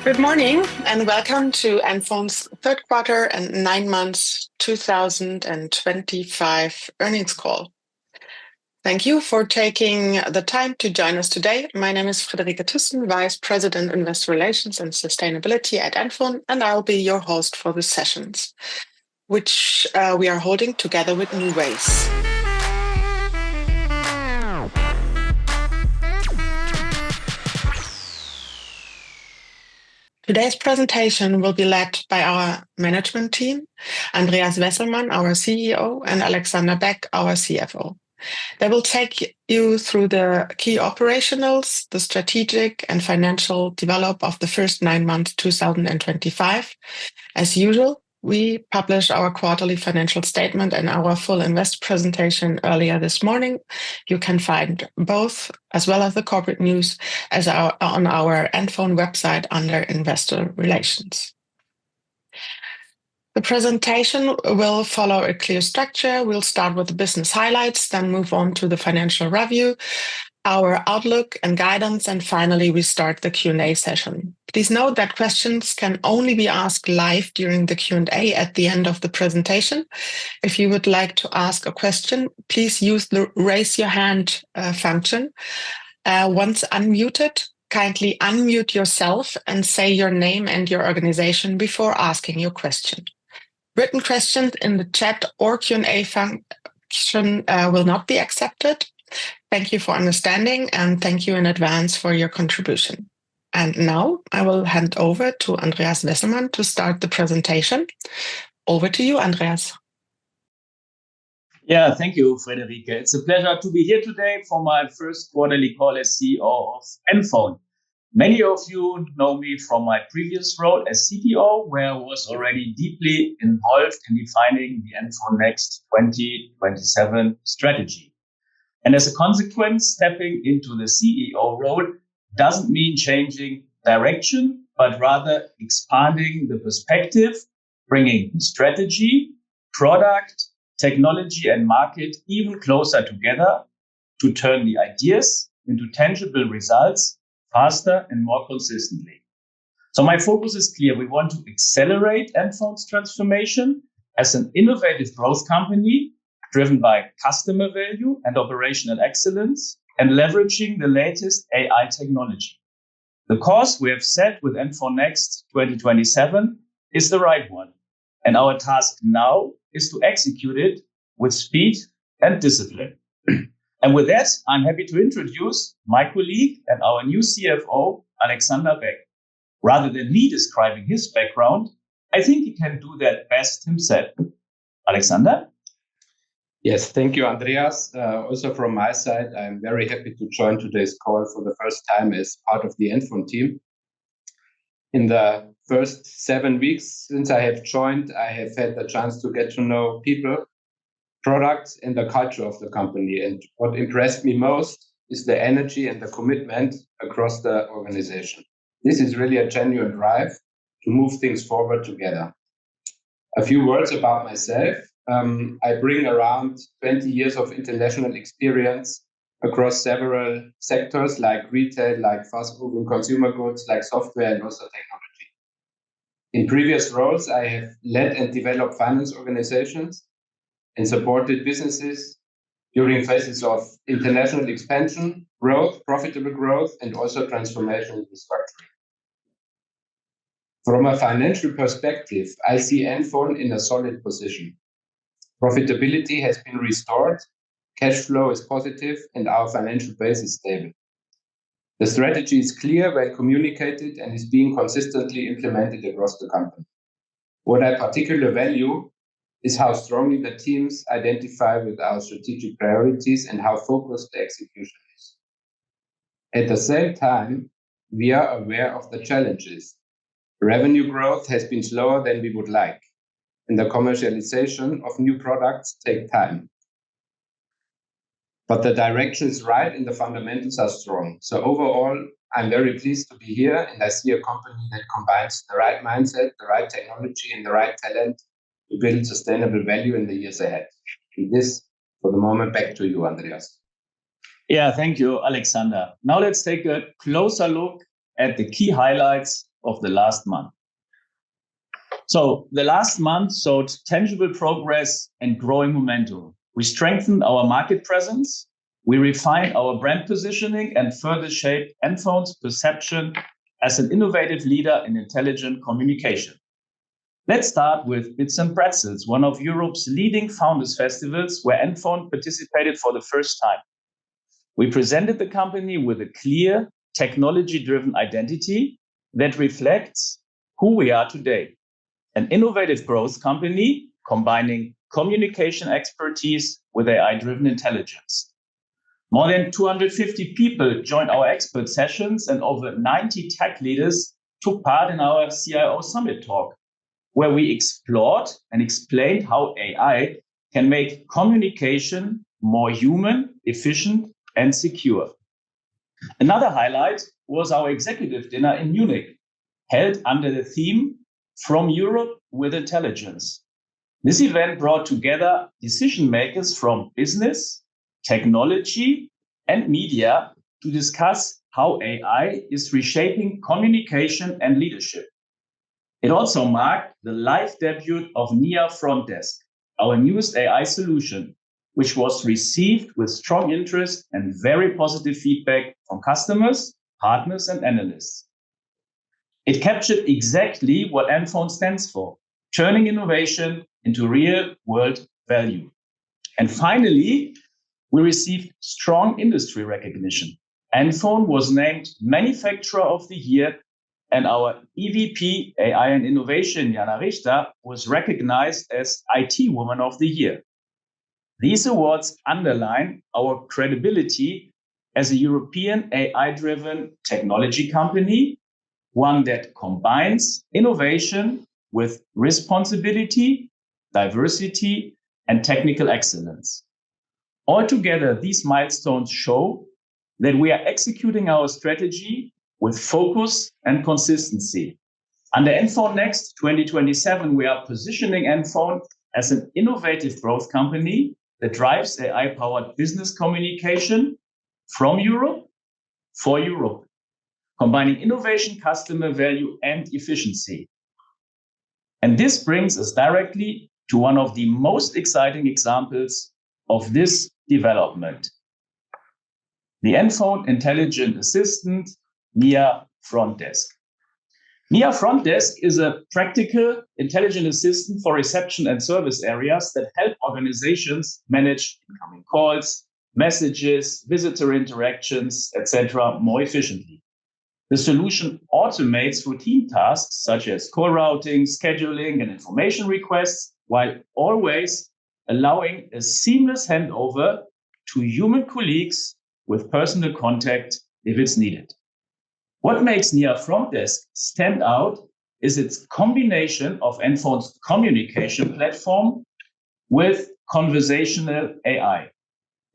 Good morning and welcome to NFON's third quarter and 9 months 2025 earnings call. Thank you for taking the time to join us today. My name is Friederike Thyssen, Vice President, Investor Relations and Sustainability at NFON, and I'll be your host for the sessions, which we are holding together with NuWays. Today's presentation will be led by our management team, Andreas Wesselmann, our CEO, and Alexander Beck, our CFO. They will take you through the key operationals, the strategic and financial development of the first 9 months 2025. As usual, we published our quarterly financial statement and our full investor presentation earlier this morning. You can find both, as well as the corporate news, on our NFON website under Investor Relations. The presentation will follow a clear structure. We'll start with the business highlights, then move on to the financial review, our outlook and guidance, and finally we start the Q&A session. Please note that questions can only be asked live during the Q&A at the end of the presentation. If you would like to ask a question, please use the raise your hand function. Once unmuted, kindly unmute yourself and say your name and your organization before asking your question. Written questions in the chat or Q&A function will not be accepted. Thank you for understanding and thank you in advance for your contribution. And now I will hand over to Andreas Wesselmann to start the presentation. Over to you, Andreas. Yeah, thank you, Friederike. It's a pleasure to be here today for my first quarterly call as CEO of NFON. Many of you know me from my previous role as CTO, where I was already deeply involved in defining the NFON Next 2027 strategy. And as a consequence, stepping into the CEO role doesn't mean changing direction, but rather expanding the perspective, bringing strategy, product, technology, and market even closer together to turn the ideas into tangible results faster and more consistently. So my focus is clear. We want to accelerate NFON's transformation as an innovative growth company driven by customer value and operational excellence and leveraging the latest AI technology. The course we have set with NFON Next 2027 is the right one. And our task now is to execute it with speed and discipline. And with that, I'm happy to introduce my colleague and our new CFO, Alexander Beck. Rather than me describing his background, I think he can do that best himself. Alexander? Yes, thank you, Andreas. Also from my side, I'm very happy to join today's call for the first time as part of the NFON team. In the first 7 weeks since I have joined, I have had the chance to get to know people, products, and the culture of the company. And what impressed me most is the energy and the commitment across the organization. This is really a genuine drive to move things forward together. A few words about myself. I bring around 20 years of international experience across several sectors like retail, like fast-moving consumer goods, like software, and also technology. In previous roles, I have led and developed finance organizations and supported businesses during phases of international expansion, growth, profitable growth, and also transformation and restructuring. From a financial perspective, I see NFON in a solid position. Profitability has been restored, cash flow is positive, and our financial base is stable. The strategy is clear, well communicated, and is being consistently implemented across the company. What I particularly value is how strongly the teams identify with our strategic priorities and how focused the execution is. At the same time, we are aware of the challenges. Revenue growth has been slower than we would like, and the commercialization of new products takes time. But the direction is right and the fundamentals are strong. So overall, I'm very pleased to be here, and I see a company that combines the right mindset, the right technology, and the right talent to build sustainable value in the years ahead. With this, for the moment, back to you, Andreas. Yeah, thank you, Alexander. Now let's take a closer look at the key highlights of the last month. So the last month showed tangible progress and growing momentum. We strengthened our market presence, we refined our brand positioning, and further shaped NFON's perception as an innovative leader in intelligent communication. Let's start with Bits and Pretzels, one of Europe's leading founders festivals where NFON participated for the first time. We presented the company with a clear, technology-driven identity that reflects who we are today. An innovative growth company combining communication expertise with AI-driven intelligence. More than 250 people joined our expert sessions and over 90 tech leaders took part in our CIO Summit talk, where we explored and explained how AI can make communication more human, efficient, and secure. Another highlight was our executive dinner in Munich, held under the theme From Europe with Intelligence. This event brought together decision makers from business, technology, and media to discuss how AI is reshaping communication and leadership. It also marked the live debut of NIA Front Desk, our newest AI solution, which was received with strong interest and very positive feedback from customers, partners, and analysts. It captured exactly what NFON stands for, turning innovation into real-world value. And finally, we received strong industry recognition. NFON was named Manufacturer of the Year, and our EVP AI and Innovation, Jana Richter, was recognized as IT Woman of the Year. These awards underline our credibility as a European AI-driven technology company, one that combines innovation with responsibility, diversity, and technical excellence. Altogether, these milestones show that we are executing our strategy with focus and consistency. Under NFON Next 2027, we are positioning NFON as an innovative growth company that drives AI-powered business communication from Europe for Europe, combining innovation, customer value, and efficiency. And this brings us directly to one of the most exciting examples of this development. The NFON Intelligent Assistant, NIA Front Desk. NIA Front Desk is a practical, intelligent assistant for reception and service areas that help organizations manage incoming calls, messages, visitor interactions, etc. more efficiently. The solution automates routine tasks such as call routing, scheduling, and information requests, while always allowing a seamless handover to human colleagues with personal contact if it's needed. What makes NIA Front Desk stand out is its combination of NFON's communication platform with conversational AI.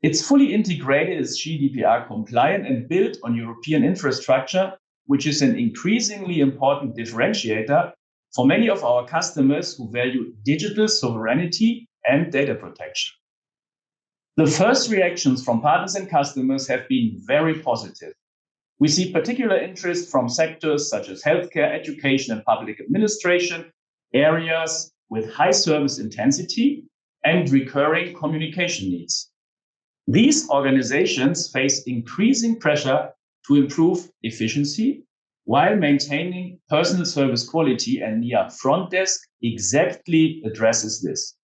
It's fully integrated, it's GDPR compliant and built on European infrastructure, which is an increasingly important differentiator for many of our customers who value digital sovereignty and data protection. The first reactions from partners and customers have been very positive. We see particular interest from sectors such as healthcare, education, and public administration, areas with high service intensity and recurring communication needs. These organizations face increasing pressure to improve efficiency while maintaining personal service quality, and NIA Front Desk exactly addresses this.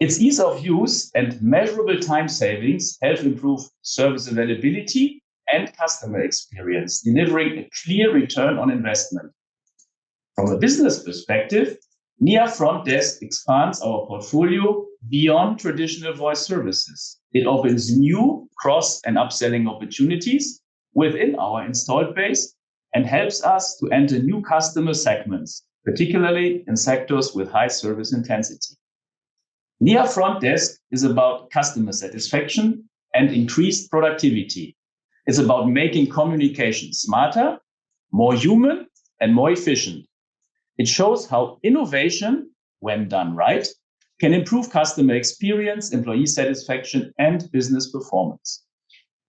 Its ease of use and measurable time savings help improve service availability and customer experience, delivering a clear return on investment. From a business perspective, NIA Front Desk expands our portfolio beyond traditional voice services. It opens new cross and upselling opportunities within our installed base and helps us to enter new customer segments, particularly in sectors with high service intensity. NIA Front Desk is about customer satisfaction and increased productivity. It's about making communication smarter, more human, and more efficient. It shows how innovation, when done right, can improve customer experience, employee satisfaction, and business performance.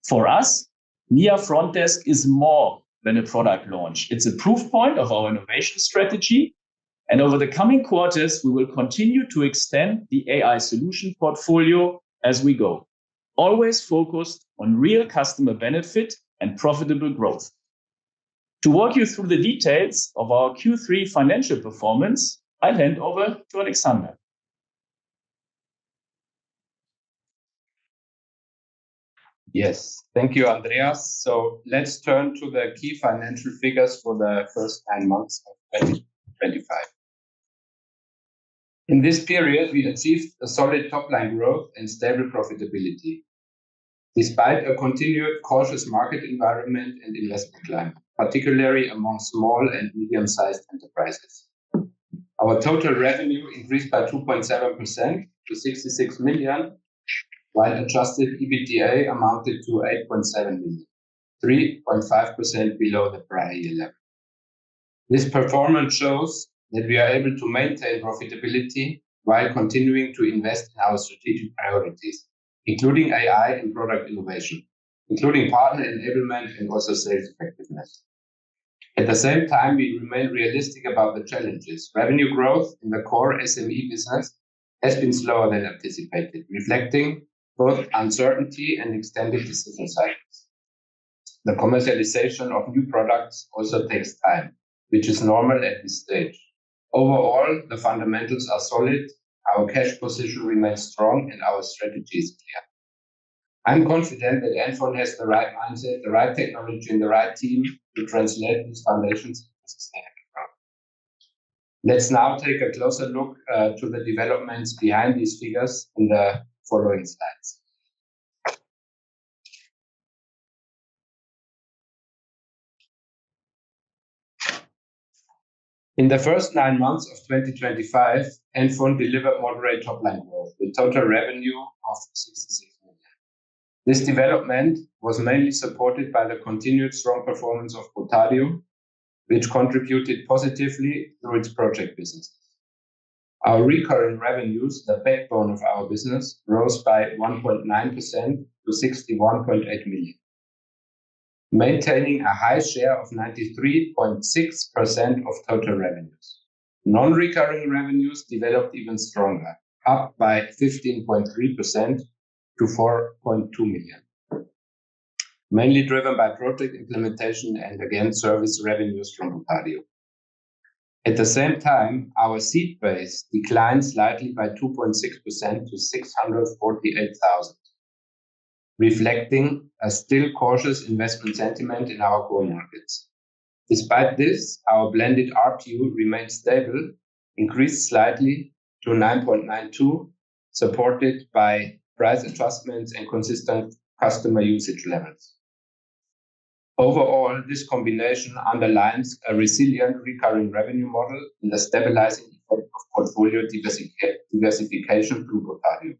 For us, NIA Front Desk is more than a product launch. It's a proof point of our innovation strategy. And over the coming quarters, we will continue to extend the AI solution portfolio as we go, always focused on real customer benefit and profitable growth. To walk you through the details of our Q3 financial performance, I'll hand over to Alexander. Yes, thank you, Andreas. So let's turn to the key financial figures for the first 9 months of 2025. In this period, we achieved a solid top-line growth and stable profitability, despite a continued cautious market environment and investment climate, particularly among small and medium-sized enterprises. Our total revenue increased by 2.7% to 66 million, while adjusted EBITDA amounted to 8.7 million, 3.5% below the prior year level. This performance shows that we are able to maintain profitability while continuing to invest in our strategic priorities, including AI and product innovation, including partner enablement and also sales effectiveness. At the same time, we remain realistic about the challenges. Revenue growth in the core SME business has been slower than anticipated, reflecting both uncertainty and extended decision cycles. The commercialization of new products also takes time, which is normal at this stage. Overall, the fundamentals are solid, our cash position remains strong, and our strategy is clear. I'm confident that NFON has the right mindset, the right technology, and the right team to translate these foundations into sustainable growth. Let's now take a closer look to the developments behind these figures in the following slides. In the first 9 months of 2025, NFON delivered moderate top-line growth with total revenue of 66 million. This development was mainly supported by the continued strong performance of Botario, which contributed positively through its project business. Our recurring revenues, the backbone of our business, rose by 1.9% to 61.8 million, maintaining a high share of 93.6% of total revenues. Non-recurring revenues developed even stronger, up by 15.3% to 4.2 million, mainly driven by project implementation and again service revenues from Botario. At the same time, our seat base declined slightly by 2.6% to 648,000, reflecting a still cautious investment sentiment in our core markets. Despite this, our blended RPU remained stable, increased slightly to 9.92, supported by price adjustments and consistent customer usage levels. Overall, this combination underlines a resilient recurring revenue model and the stabilizing effect of portfolio diversification through Botario.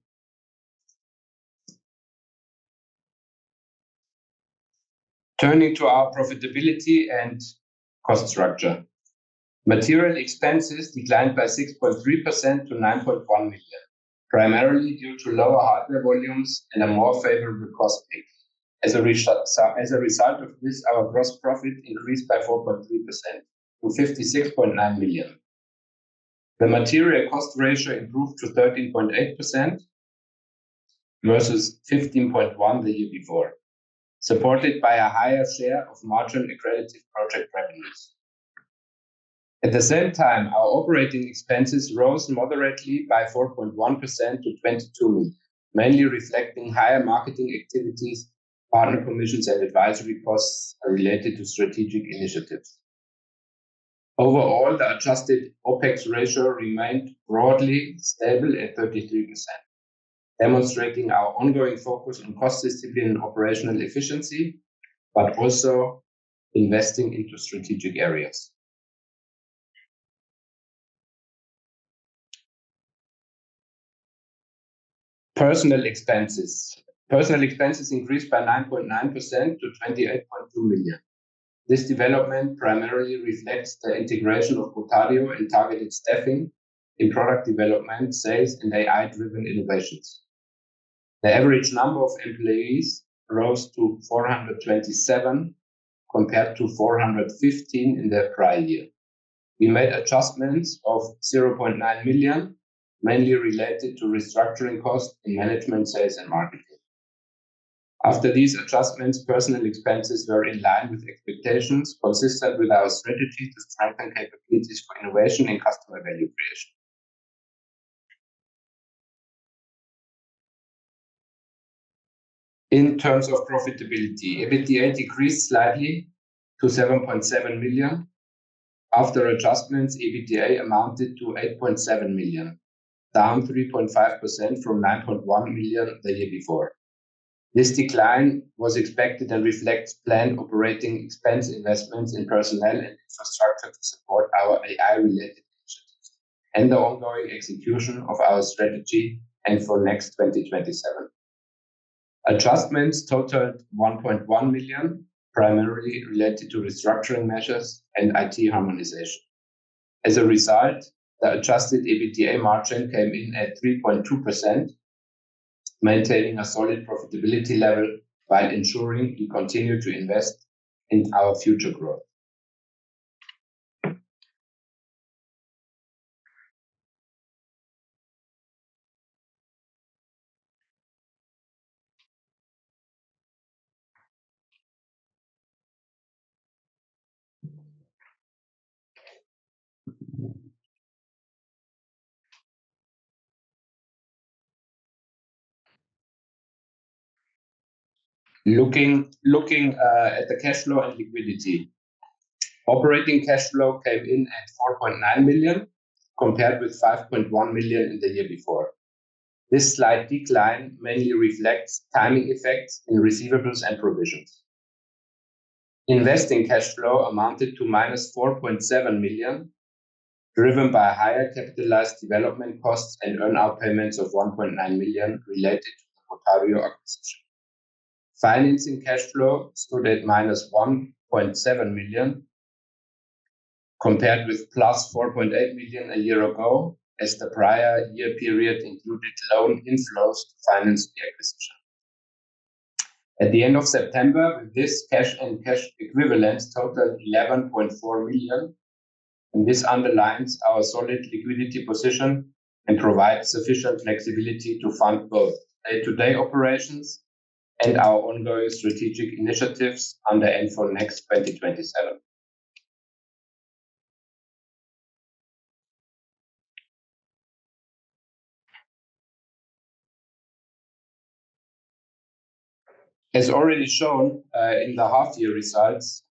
Turning to our profitability and cost structure. Material expenses declined by 6.3% to 9.1 million, primarily due to lower hardware volumes and a more favorable cost mix. As a result of this, our gross profit increased by 4.3% to 56.9 million. The material cost ratio improved to 13.8% versus 15.1% the year before, supported by a higher share of margin-accretive project revenues. At the same time, our operating expenses rose moderately by 4.1% to 22 million, mainly reflecting higher marketing activities, partner commissions, and advisory costs related to strategic initiatives. Overall, the adjusted OPEX ratio remained broadly stable at 33%, demonstrating our ongoing focus on cost discipline and operational efficiency, but also investing into strategic areas. Personnel expenses increased by 9.9% to 28.2 million. This development primarily reflects the integration of Botario and targeted staffing in product development, sales, and AI-driven innovations. The average number of employees rose to 427 compared to 415 in the prior year. We made adjustments of 0.9 million, mainly related to restructuring costs in management, sales, and marketing. After these adjustments, personnel expenses were in line with expectations, consistent with our strategy to strengthen capabilities for innovation and customer value creation. In terms of profitability, EBITDA decreased slightly to 7.7 million. After adjustments, EBITDA amounted to 8.7 million, down 3.5% from 9.1 million the year before. This decline was expected and reflects planned operating expense investments in personnel and infrastructure to support our AI-related initiatives and the ongoing execution of our strategy NFON Next 2027. Adjustments totaled 1.1 million, primarily related to restructuring measures and IT harmonization. As a result, the adjusted EBITDA margin came in at 3.2%, maintaining a solid profitability level while ensuring we continue to invest in our future growth. Looking at the cash flow and liquidity, operating cash flow came in at 4.9 million, compared with 5.1 million in the year before. This slight decline mainly reflects timing effects in receivables and provisions. Investing cash flow amounted to minus 4.7 million, driven by higher capitalized development costs and earn-out payments of 1.9 million related to the Potario acquisition. Financing cash flow stood at minus 1.7 million, compared with plus 4.8 million a year ago, as the prior year period included loan inflows to finance the acquisition. At the end of September, with this, cash and cash equivalents totaled 11.4 million, and this underlines our solid liquidity position and provides sufficient flexibility to fund both day-to-day operations and our ongoing strategic initiatives under NFON Next 2027. As already shown in the half-year results,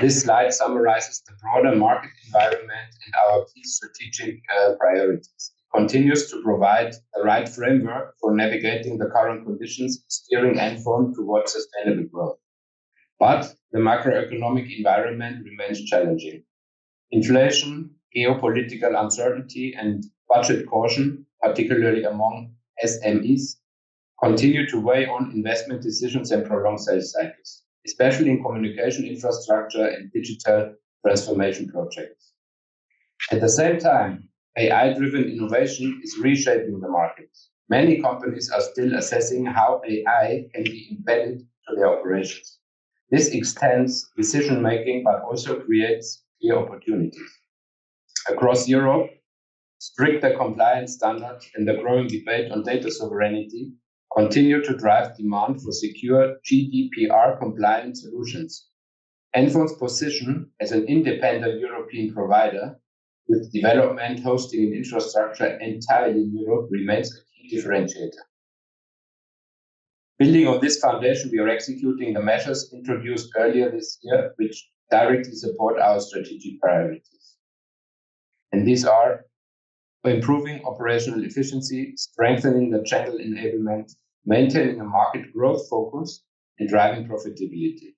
this slide summarizes the broader market environment and our key strategic priorities. It continues to provide the right framework for navigating the current conditions, steering NFON towards sustainable growth. But the macroeconomic environment remains challenging. Inflation, geopolitical uncertainty, and budget caution, particularly among SMEs, continue to weigh on investment decisions and prolong sales cycles, especially in communication infrastructure and digital transformation projects. At the same time, AI-driven innovation is reshaping the market. Many companies are still assessing how AI can be embedded to their operations. This extends decision-making, but also creates clear opportunities. Across Europe, stricter compliance standards and the growing debate on data sovereignty continue to drive demand for secure GDPR-compliant solutions. NFON's position as an independent European provider with development, hosting, and infrastructure entirely in Europe remains a key differentiator. Building on this foundation, we are executing the measures introduced earlier this year, which directly support our strategic priorities. And these are improving operational efficiency, strengthening the channel enablement, maintaining a market growth focus, and driving profitability.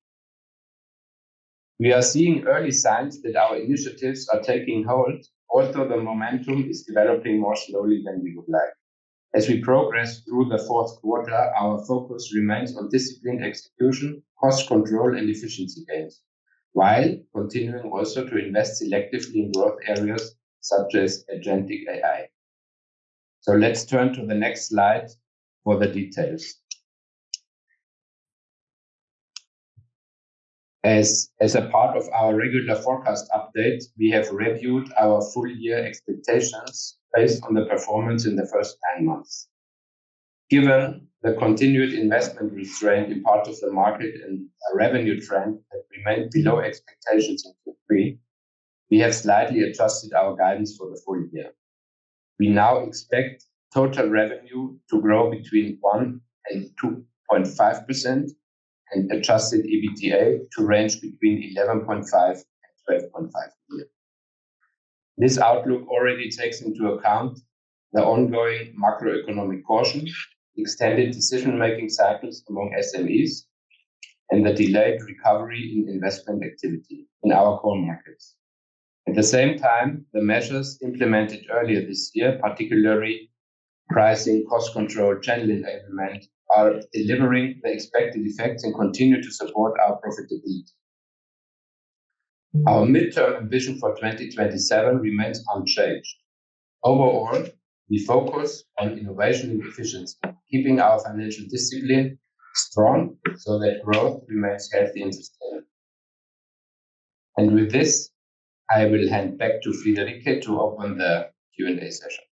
We are seeing early signs that our initiatives are taking hold, although the momentum is developing more slowly than we would like. As we progress through the fourth quarter, our focus remains on disciplined execution, cost control, and efficiency gains, while continuing also to invest selectively in growth areas such as agentic AI. So let's turn to the next slide for the details. As a part of our regular forecast update, we have reviewed our full year expectations based on the performance in the first 9 months. Given the continued investment restraint in part of the market and a revenue trend that remained below expectations in Q3, we have slightly adjusted our guidance for the full year. We now expect total revenue to grow between 1 and 2.5% and adjusted EBITDA to range between 11.5 and 12.5 million. This outlook already takes into account the ongoing macroeconomic caution, extended decision-making cycles among SMEs, and the delayed recovery in investment activity in our core markets. At the same time, the measures implemented earlier this year, particularly pricing, cost control, channel enablement, are delivering the expected effects and continue to support our profitability. Our midterm ambition for 2027 remains unchanged. Overall, we focus on innovation and efficiency, keeping our financial discipline strong so that growth remains healthy and sustainable. And with this, I will hand back to Friederike to open the Q&A session.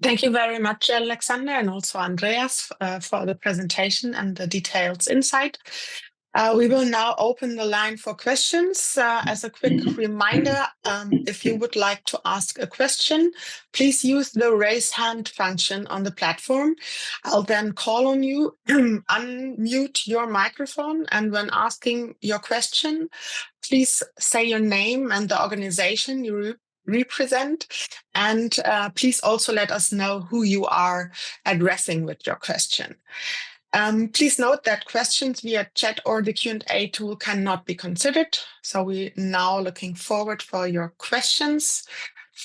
Thank you very much, Alexander, and also Andreas for the presentation and the details insight. We will now open the line for questions. As a quick reminder, if you would like to ask a question, please use the raise hand function on the platform. I'll then call on you, unmute your microphone, and when asking your question, please say your name and the organization you represent, and please also let us know who you are addressing with your question. Please note that questions via chat or the Q&A tool cannot be considered. So we're now looking forward for your questions.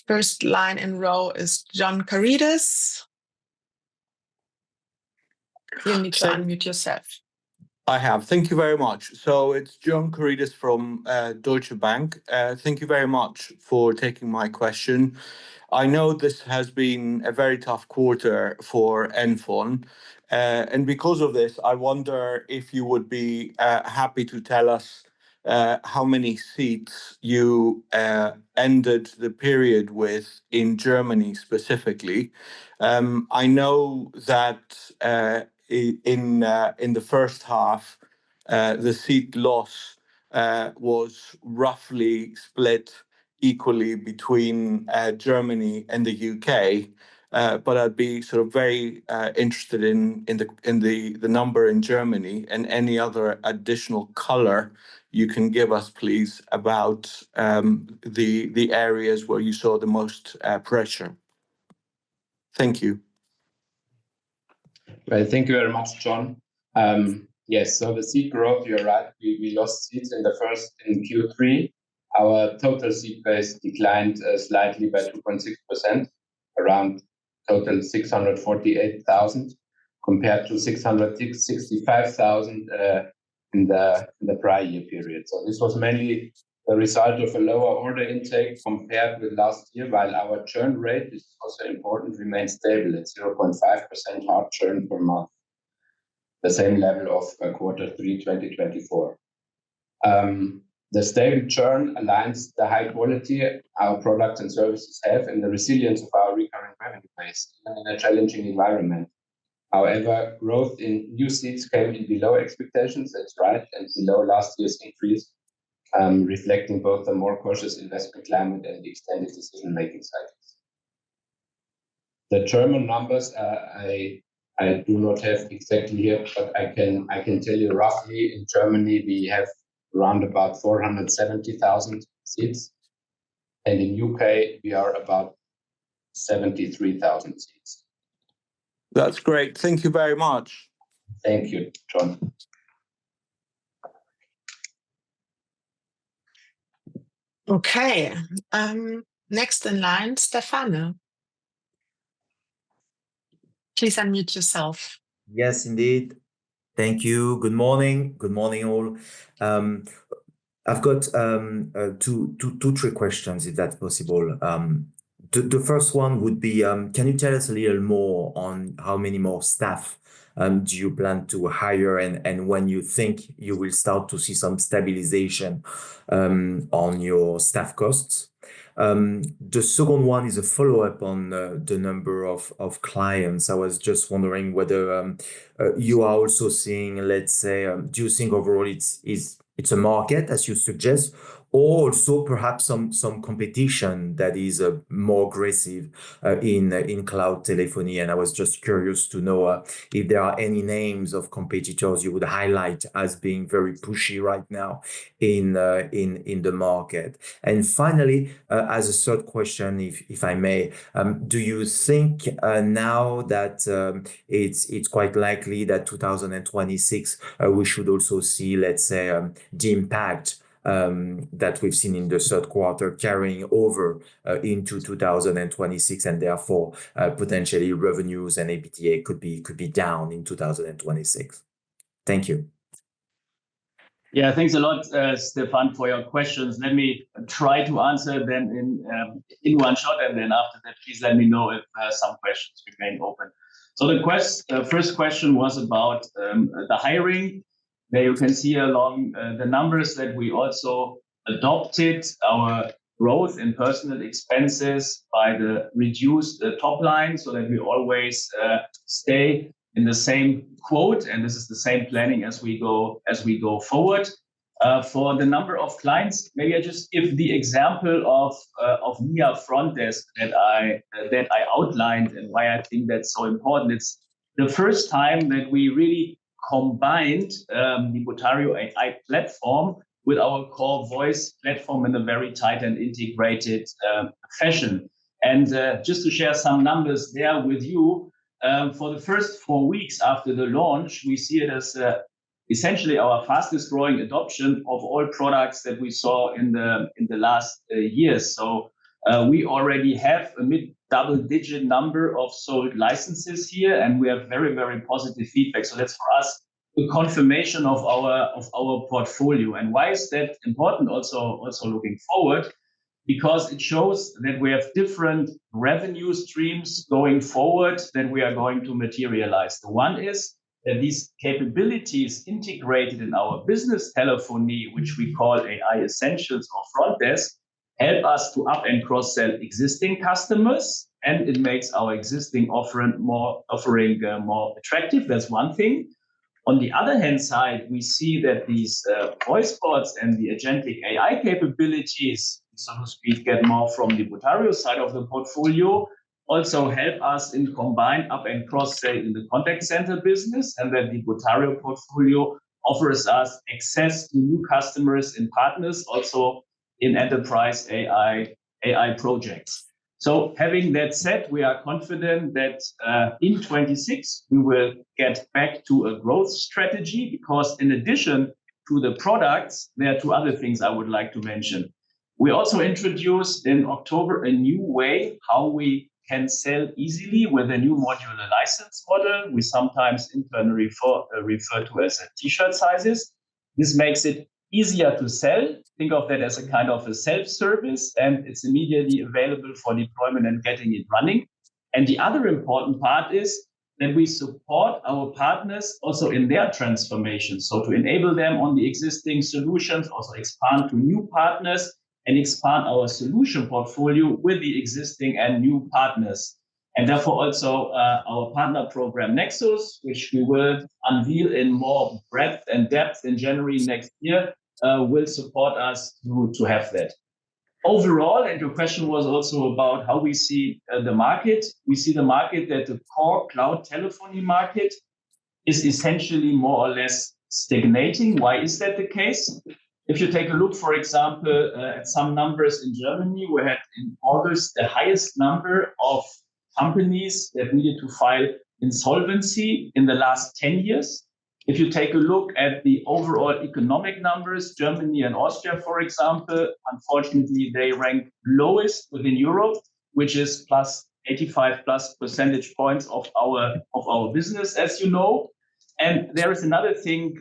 First line in row is John Carides. You need to unmute yourself. I have. Thank you very much. So it's John Carides from Deutsche Bank. Thank you very much for taking my question. I know this has been a very tough quarter for NFON. And because of this, I wonder if you would be happy to tell us how many seats you ended the period with in Germany specifically. I know that in the first half, the seat loss was roughly split equally between Germany and the UK. But I'd be sort of very interested in the number in Germany and any other additional color you can give us, please, about the areas where you saw the most pressure. Thank you. Well, thank you very much, John. Yes, so the seat growth, you're right. We lost seats in Q3. Our total seat base declined slightly by 2.6%, around total 648,000 compared to 665,000 in the prior year period. So this was mainly the result of a lower order intake compared with last year, while our churn rate, this is also important, remains stable at 0.5% hard churn per month, the same level of Q3 2024. The stable churn aligns the high quality our products and services have and the resilience of our recurring revenue base in a challenging environment. However, growth in new seats came in below expectations, that's right, and below last year's increase, reflecting both the more cautious investment climate and the extended decision-making cycles. The German numbers I do not have exactly here, but I can tell you roughly in Germany we have around about 470,000 seats, and in UK we are about 73,000 seats. That's great. Thank you very much. Thank you, John. Okay. Next in line, Stefano. Please unmute yourself. Yes, indeed. Thank you. Good morning. Good morning, all. I've got three questions, if that's possible. The first one would be, can you tell us a little more on how many more staff do you plan to hire, and when you think you will start to see some stabilization on your staff costs? The second one is a follow-up on the number of clients. I was just wondering whether you are also seeing, let's say, do you think overall it's a market, as you suggest, or also perhaps some competition that is more aggressive in cloud telephony? And I was just curious to know if there are any names of competitors you would highlight as being very pushy right now in the market. And finally, as a third question, if I may, do you think now that it's quite likely that 2026 we should also see, let's say, the impact that we've seen in the third quarter carrying over into 2026, and therefore potentially revenues and EBITDA could be down in 2026? Thank you. Yeah, thanks a lot, Stefan, for your questions. Let me try to answer them in one shot, and then after that, please let me know if some questions remain open. So the first question was about the hiring. There you can see along the numbers that we also adopted our growth in personal expenses by the reduced top line, so that we always stay in the same quote, and this is the same planning as we go forward. For the number of clients, maybe I just give the example of NIA Front Desk that I outlined, and why I think that's so important. It's the first time that we really combined the botario AI platform with our core voice platform in a very tight and integrated fashion. And just to share some numbers there with you, for the first 4 weeks after the launch, we see it as essentially our fastest growing adoption of all products that we saw in the last years. So we already have a mid-double-digit number of sold licenses here, and we have very, very positive feedback. So that's for us a confirmation of our portfolio. And why is that important? Also looking forward, because it shows that we have different revenue streams going forward that we are going to materialize. The one is that these capabilities integrated in our business telephony, which we call AI Essentials or Front Desk, help us to up and cross-sell existing customers, and it makes our existing offering more attractive. That's one thing. On the other hand side, we see that these voice bots and the agentic AI capabilities, so to speak, get more from the botario side of the portfolio, also help us in combined up and cross-sell in the contact center business, and that the botario portfolio offers us access to new customers and partners, also in enterprise AI projects. So having that said, we are confident that in 26 we will get back to a growth strategy, because in addition to the products, there are two other things I would like to mention. We also introduced in October a new way how we can sell easily with a new modular license model. We sometimes internally refer to as t-shirt sizes. This makes it easier to sell. Think of that as a kind of a self-service, and it's immediately available for deployment and getting it running. And the other important part is that we support our partners also in their transformation. So to enable them on the existing solutions, also expand to new partners and expand our solution portfolio with the existing and new partners. And therefore also our partner program Nexus, which we will unveil in more breadth and depth in January next year, will support us to have that. Overall, and your question was also about how we see the market. We see the market that the core cloud telephony market is essentially more or less stagnating. Why is that the case? If you take a look, for example, at some numbers in Germany, we had in August the highest number of companies that needed to file insolvency in the last 10 years. If you take a look at the overall economic numbers, Germany and Austria, for example, unfortunately, they rank lowest within Europe, which is plus 85 plus percentage points of our business, as you know. And there is another thing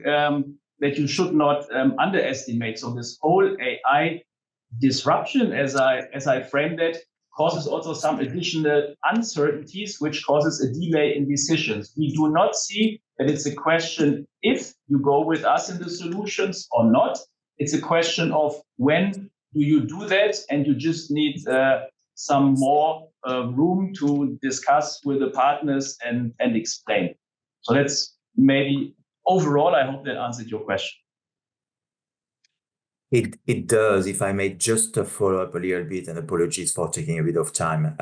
that you should not underestimate. So this whole AI disruption, as I framed it, causes also some additional uncertainties, which causes a delay in decisions. We do not see that it's a question if you go with us in the solutions or not. It's a question of when do you do that, and you just need some more room to discuss with the partners and explain. So that's maybe overall, I hope that answered your question. It does. If I may just follow up a little bit, and apologies for taking a bit of time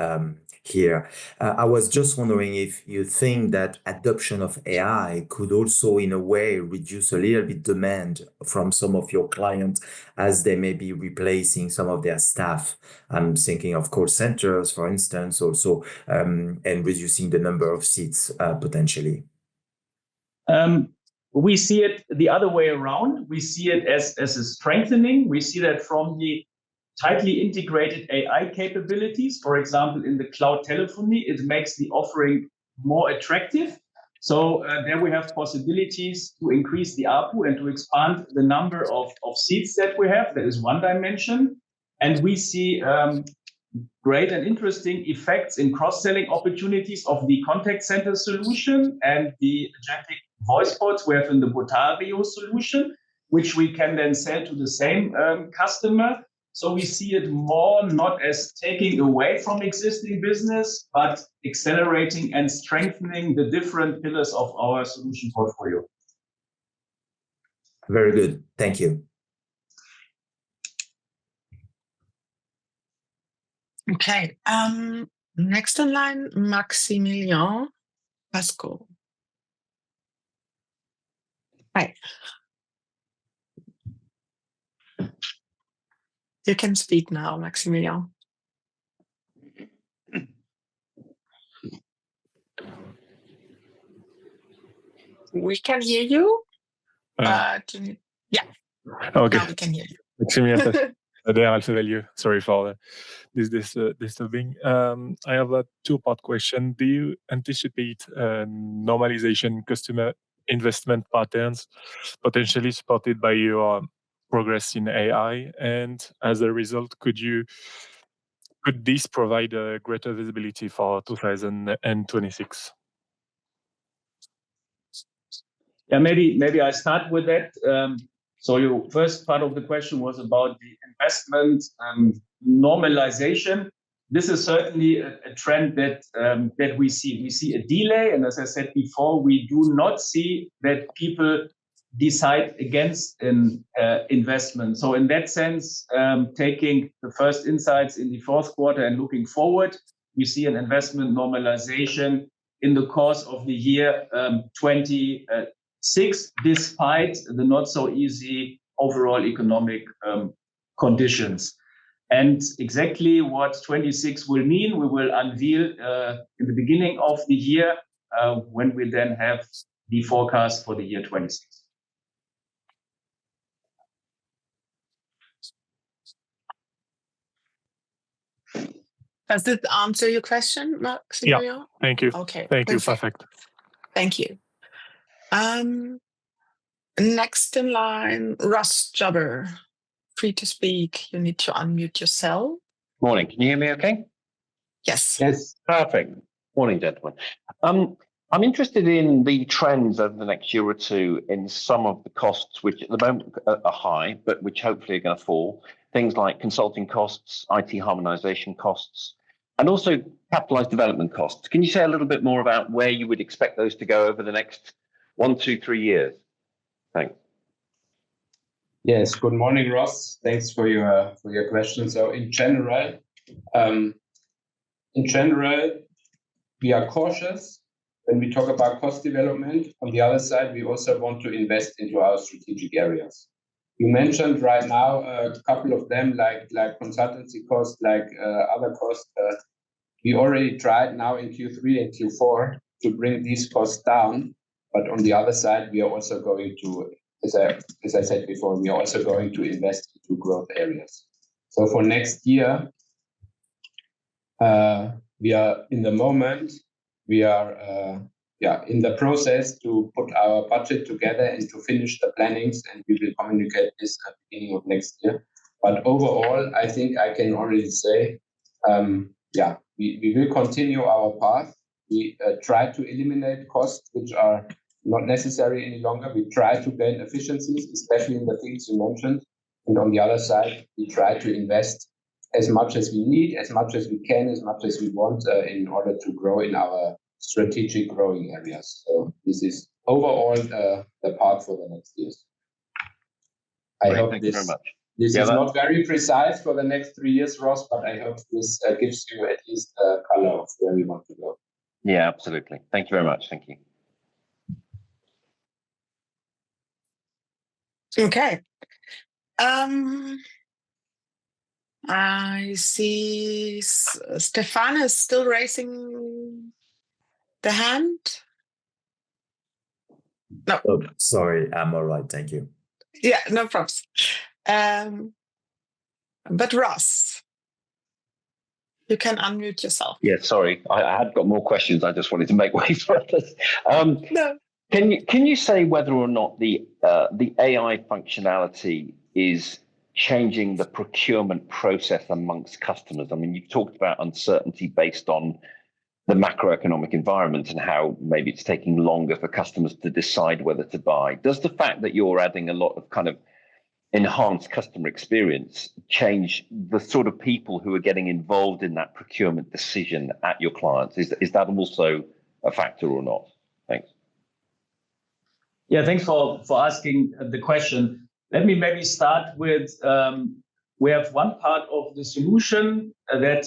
here. I was just wondering if you think that adoption of AI could also, in a way, reduce a little bit demand from some of your clients as they may be replacing some of their staff. I'm thinking of call centers, for instance, also, and reducing the number of seats potentially. We see it the other way around. We see it as a strengthening. We see that from the tightly integrated AI capabilities, for example, in the cloud telephony, it makes the offering more attractive. So there we have possibilities to increase the ARPU and to expand the number of seats that we have. That is one dimension. And we see great and interesting effects in cross-selling opportunities of the contact center solution and the agentic voice bots we have in the Botario solution, which we can then sell to the same customer. So we see it more not as taking away from existing business, but accelerating and strengthening the different pillars of our solution portfolio. Very good. Thank you. Okay. Next in line, Maximilian Pasco. Hi. You can speak now, Maximilian. We can hear you. Yeah. Okay. Now we can hear you. Maximilian Alpha Value. Sorry for this disturbing. I have a two-part question. Do you anticipate normalization customer investment patterns potentially supported by your progress in AI? And as a result, could this provide a greater visibility for 2026? Yeah, maybe I start with that. So your first part of the question was about the investment normalization. This is certainly a trend that we see. We see a delay, and as I said before, we do not see that people decide against an investment. So in that sense, taking the first insights in the fourth quarter and looking forward, we see an investment normalization in the course of the year 2026, despite the not so easy overall economic conditions. And exactly what 26 will mean, we will unveil in the beginning of the year when we then have the forecast for the year 26. Does this answer your question, Maximilian? Yeah, thank you. Okay. Thank you. Perfect. Thank you. Next in line, Russ Jobber. Free to speak. You need to unmute yourself. Morning. Can you hear me okay? Yes. Yes. Perfect. Morning, gentlemen. I'm interested in the trends over the next year or two in some of the costs, which at the moment are high, but which hopefully are going to fall. Things like consulting costs, IT harmonization costs, and also capitalized development costs. Can you say a little bit more about where you would expect those to go over the next 1, 2, 3 years? Thanks. Yes. Good morning, Ross. Thanks for your question. So in general, we are cautious when we talk about cost development. On the other side, we also want to invest into our strategic areas. You mentioned right now a couple of them, like consultancy costs, like other costs. We already tried now in Q3 and Q4 to bring these costs down. But on the other side, we are also going to, as I said before, we are also going to invest into growth areas. So for next year, we are in the moment, we are in the process to put our budget together and to finish the plannings, and we will communicate this at the beginning of next year. But overall, I think I can already say, we will continue our path. We try to eliminate costs which are not necessary any longer. We try to gain efficiencies, especially in the things you mentioned. And on the other side, we try to invest as much as we need, as much as we can, as much as we want in order to grow in our strategic growing areas. So this is overall the path for the next years. I hope thank you very much. This is not very precise for the next 3 years, Ross, but I hope this gives you at least a color of where we want to go. Yeah, absolutely. Thank you very much. Thank you. Okay. I see Stefan is still raising the hand. No. Oh, sorry, I'm all right. Thank you. Yeah, no problems. But Ross, you can unmute yourself. Yeah, sorry. I had got more questions. I just wanted to make way for others. No. Can you say whether or not the AI functionality is changing the procurement process amongst customers? I mean, you've talked about uncertainty based on the macroeconomic environment and how maybe it's taking longer for customers to decide whether to buy. Does the fact that you're adding a lot of kind of enhanced customer experience change the sort of people who are getting involved in that procurement decision at your clients? Is that also a factor or not? Thanks. Yeah, thanks for asking the question. Let me maybe start with, we have one part of the solution that,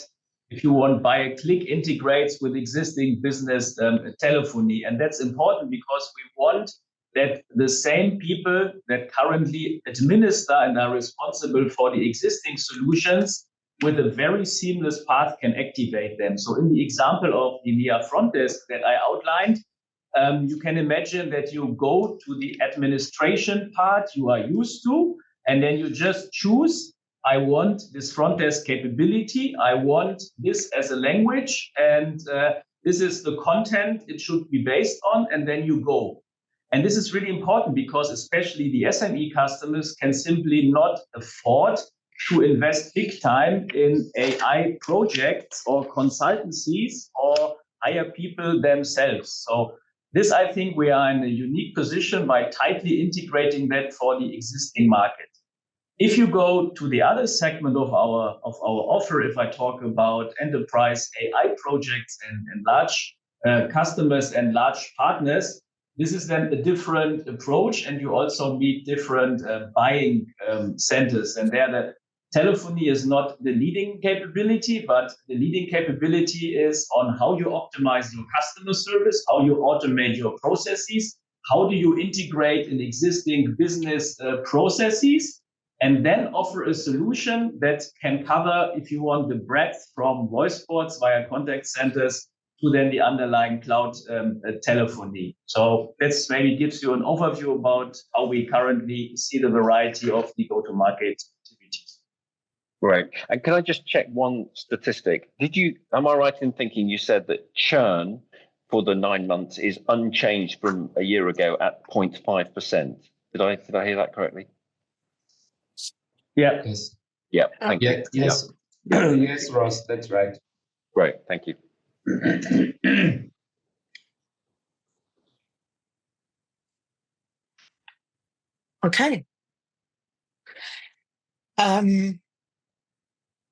if you want, by a click integrates with existing business telephony. And that's important because we want that the same people that currently administer and are responsible for the existing solutions with a very seamless path can activate them. So in the example of the NIA front desk that I outlined, you can imagine that you go to the administration part you are used to, and then you just choose, I want this front desk capability, I want this as a language, and this is the content it should be based on, and then you go. And this is really important because especially the SME customers can simply not afford to invest big time in AI projects or consultancies or hire people themselves. So this, I think we are in a unique position by tightly integrating that for the existing market. If you go to the other segment of our offer, if I talk about enterprise AI projects and large customers and large partners, this is then a different approach, and you also meet different buying centers. And there, the telephony is not the leading capability, but the leading capability is on how you optimize your customer service, how you automate your processes, how do you integrate in existing business processes, and then offer a solution that can cover, if you want, the breadth from voice bots via contact centers to then the underlying cloud telephony. So this maybe gives you an overview about how we currently see the variety of the go-to-market activities. Right. And can I just check one statistic? Am I right in thinking you said that churn for the 9 months is unchanged from a year ago at 0.5%? Did I hear that correctly? Yeah. Yes. Yeah. Thank you. Yes. Yeah. Yes, Ross, that's right. Great. Thank you. Okay.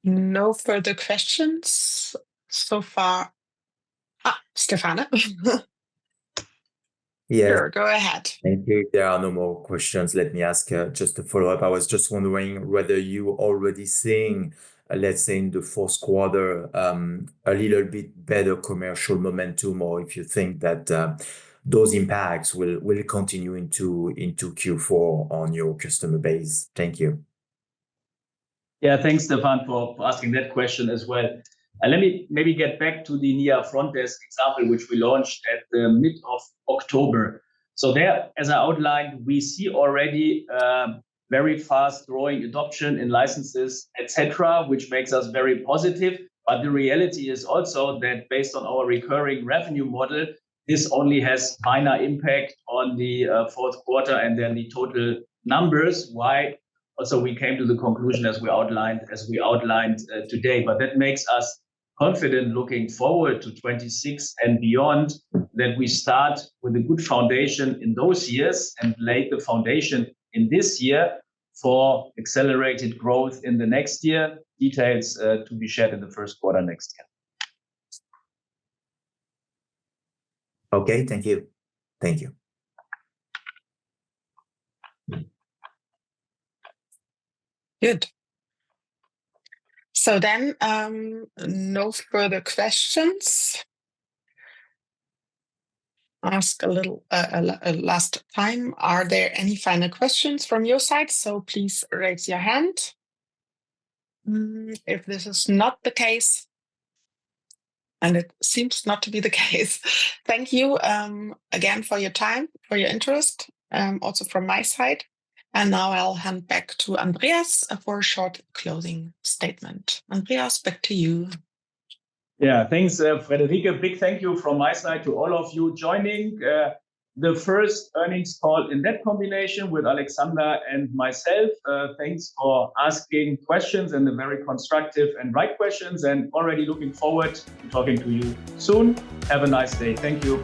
No further questions so far. Stefano. Yes. Sure, go ahead. Thank you. If there are no more questions, let me ask just a follow-up. I was just wondering whether you already seeing, let's say in the fourth quarter, a little bit better commercial momentum, or if you think that those impacts will continue into Q4 on your customer base. Thank you. Yeah, thanks, Stefan, for asking that question as well. Let me maybe get back to the NIA front desk example, which we launched at the mid of October. So there, as I outlined, we see already very fast growing adoption in licenses, etc., which makes us very positive. But the reality is also that based on our recurring revenue model, this only has minor impact on the fourth quarter and then the total numbers. Why? Also, we came to the conclusion as we outlined today. But that makes us confident looking forward to 26 and beyond that we start with a good foundation in those years and lay the foundation in this year for accelerated growth in the next year. Details to be shared in the first quarter next year. Okay, thank you. Thank you. Good. So then, no further questions. Ask a little last time. Are there any final questions from your side? So please raise your hand. If this is not the case, and it seems not to be the case, thank you again for your time, for your interest, also from my side. And now I'll hand back to Andreas for a short closing statement. Andreas, back to you. Yeah, thanks, Friederike. Big thank you from my side to all of you joining the first earnings call in that combination with Alexander and myself. Thanks for asking questions and the very constructive and right questions, and already looking forward to talking to you soon. Have a nice day. Thank you.